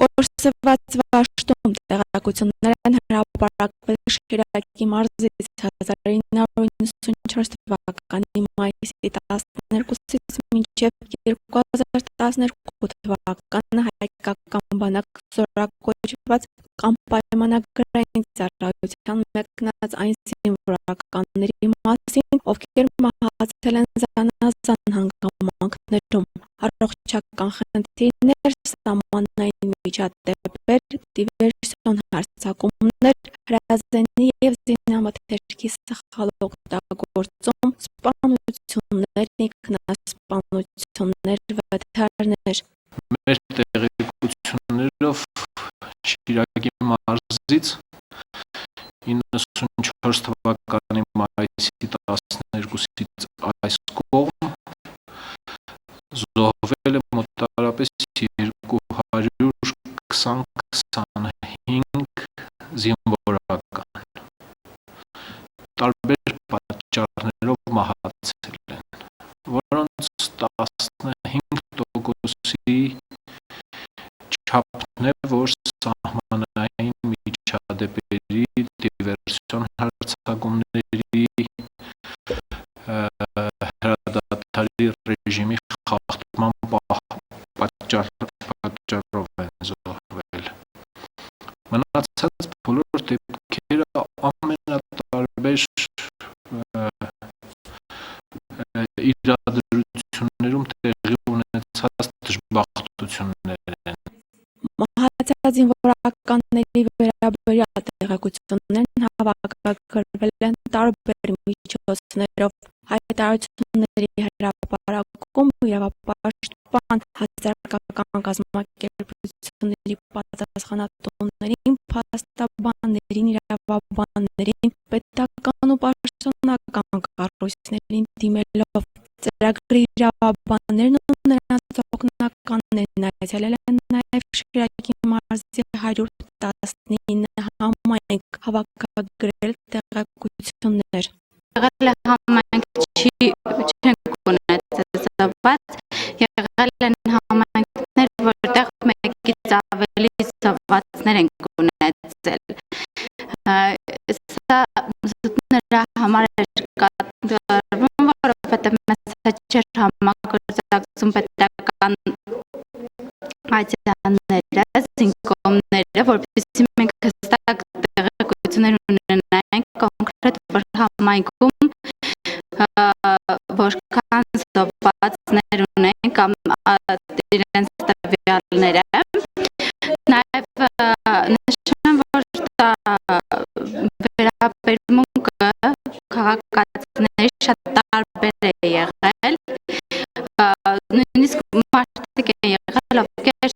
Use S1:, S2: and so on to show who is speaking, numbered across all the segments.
S1: Օրսված վաշտում տեղեկություններ են հրապարակվել Շիրակի մարզից 1994 թվականի մայիսի 12-ից մինչև 2012 թվականը հայկական բանակ զորակոչված կամ պայմանագրային ծառայության մեկնած այն զինվորականների մասին, ովքեր մահացել են զանազան հանգամանքներում, առողջական խնդիրներ, սահմանային միջադեպեր, դիվերսիոն հարձակումներ, հրազենի և զինամթերքի սխալ օգտագործում, սպանություններ, ինքնասպանություններ, վթարներ։
S2: Մեր տեղեկություններով Շիրակի մարզից 94 թվականի մայիսի 12-ից այս կողմ զոհվել է մոտավորապես 220-25 զինվորական, տարբեր պատճառներով մահացել են, որոնց 15%-ի չափն է, որ սահմանային միջադեպերի, դիվերսիոն հարձակումների, հրադադարի ռեժիմի խախտման պատճառով են զոհվել։ Մնացած բոլոր դեպքերը ամենատարբեր իրադրություններում տեղի ունեցած դժբախտություններ են։
S1: Մահացած զինվորականների վերաբերյալ տեղեկություններն հավաքագրվել են տարբեր միջոցներով, հայտարարությունների հրապարակում, իրավապաշտպան, հասարակական կազմակերպությունների պատասխանատուներին, փաստաբաններին, իրավաբաններին, պետական ու պաշտոնական կառույցներին դիմելով։ Ծրագրի իրավաբաններն ու նրանց օգնականներն այցելել են նաև Շիրակի մարզի 119 համայնք, հավաքագրել տեղեկություններ։
S3: Եղել է համայնքի չենք ունեցված, եղել են համայնքներ, որտեղ մեկից ավելի զոհվածներ են ունեցել։ Սա նրա համար էր կատարվում, որովհետև մեզ չէր համագործակցում պետական այցելանները, զինկոմները, որպեսզի մենք հստակ տեղեկություններ ունենայինք կոնկրետ որ համայնքում որքան զոհվածներ ունեն կամ իրենց տվյալները։ Նաև նշեմ, որ վերաբերմունքը քաղաքացիների շատ տարբեր է եղել, նույնիսկ մարդիկ են եղել, ովքեր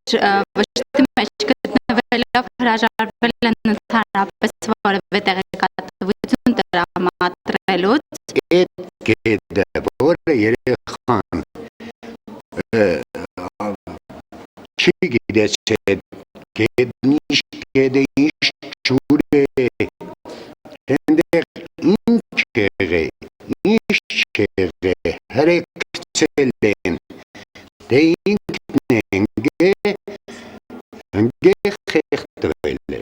S3: վշտի մեջ գտնվելով հրաժարվել են ընդհանրապես որևէ տեղեկատվություն տրամադրելուց։
S4: Որը երեխան չի գիտեցել ինչ ջուր է, այնտեղ ինչ ինչ չեղե, հրեկցել են, դե ինքն ընգե խեղդվել է։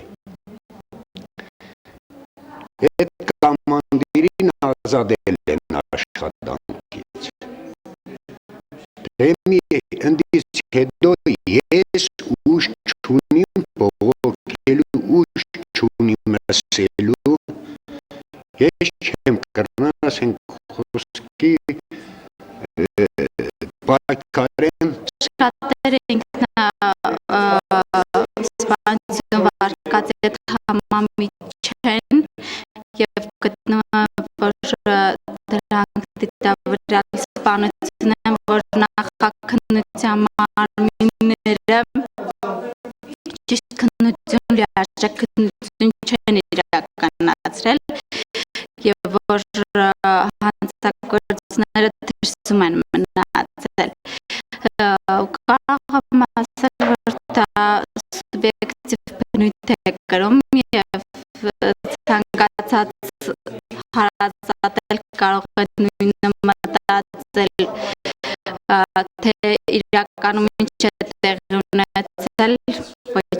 S4: Այդ կամանդիրին ազատել են աշխատանքից։ Ընդից հետո ես ուժ չունիմ բողոքելու, ուժ չունիմ ասելու, ես չեմ կրնա ասենք խոսքի պայքարեմ։
S3: Շատերը ինքնասպանություն վարկած այդ համամիջ են և գտնում որ դրանք դիտավորյալ սպանություն են, որ նախաքննության մարմինները ճիշտ քննություն, լիարժեք քննություն չեն իրականացրել և որ հանցագործները դրսում են մնացել։ Կարող եմ ասել, որ դա սուբյեկտիվ բնույթ է կրում և ցանկացած հարազատ կարող է նույնը մտածել, թե իրականում ինչ է տեղի ունեցել, ոչ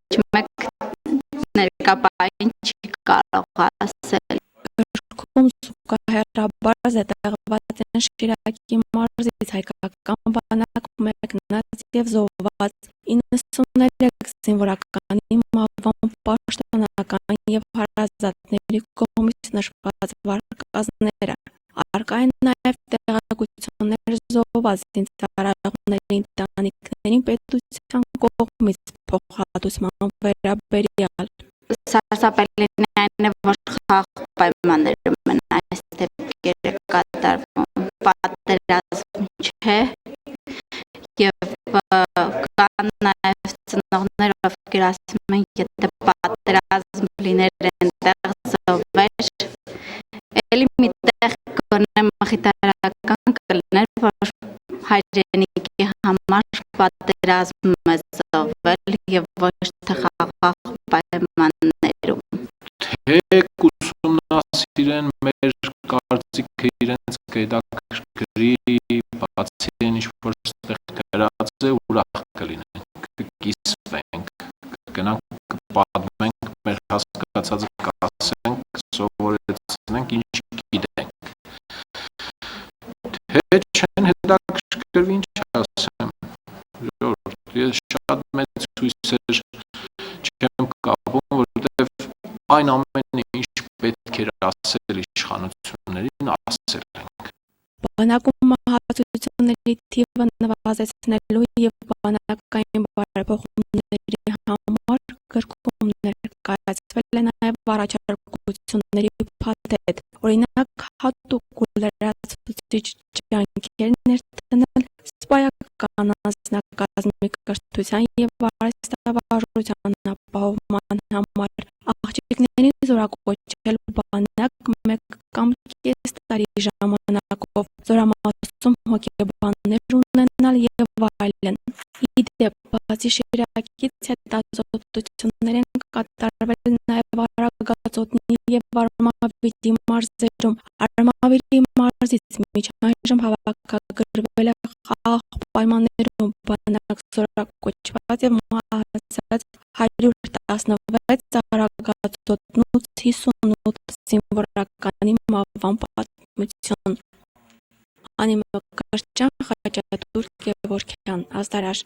S3: մեկապային չի կարող ասել։
S1: Գրքում զուգահեռաբար զետեղված են Շիրակի մարզից հայկական բանակ մեկնած և զոհված 93 զինվորականի մահվան պաշտոնական և հարազատների կողմից նշված վարկածները։ Առկա են նաև տեղեկություններ զոհված զինծառայողների ընտանիքներին պետության կողմից փոխհատուցման վերաբերյալ։
S3: Սարսափելին այն է, որ խաղաղ պայմաններում են այս դեպքերը կատարվում, պատերազմ չէ, և կան նաև ծնողներ, ովքեր ասում են, եթե պատերազմ լիներ այնտեղ զոհվեր, էլի մի տեղ գոնե մխիթարական կլիներ, որ հայրենիքի համար պատերազմ է զոհվել և ոչ թե խաղաղ պայմաններում։
S2: Թե կուսումնասիրեն մեր կարծիքը իրենց կհետաքրքրի, բացի այն ինչ-որ ստեղ գրած է, ուրախ կլինենք, կկիսվենք, կգնանք, կպատմենք, մեր հասկացածը կասենք, սովորեցնենք, ինչ գիտենք։ Թե չեն հետաքրքրվի, ինչ ասեմ, ես շատ մեծ հույսեր չեմ կապում, որովհետև այն ամենը, ինչ պետք էր ասել իշխանություններին, ասել ենք։
S1: Բանակում մահացությունների թիվը նվազեցնելու և բանակային բարեփոխումների համար գրքում ներկայացվել է նաև առաջարկությունների փաթեթ, օրինակ հատուկ ու լրացուցիչ ջանքեր ներդնել սպայական անձնակազմի կրթության և արհեստավարժության ապահովման համար, աղջիկներին զորակոչել բանակ 1 կամ կես տարի ժամանակով, զորամասում հոգեբաններ ունենալ և այլն։ Ի դեպ, բացի Շիրակից, հետազոտություններ են կատարվել նաև Արագածոտնի և Արմավիրի մարզերում։ Արմավիրի մարզից մինչ այժմ հավաքագրվել է խաղաղ պայմաններում բանակ զորակոչված և մահացած 116, Արագածոտնուց 58 զինվորականի մահվան պատմություն։ Անի Մկրտչյան, Խաչատուր Գևորգյան, Ազդարար։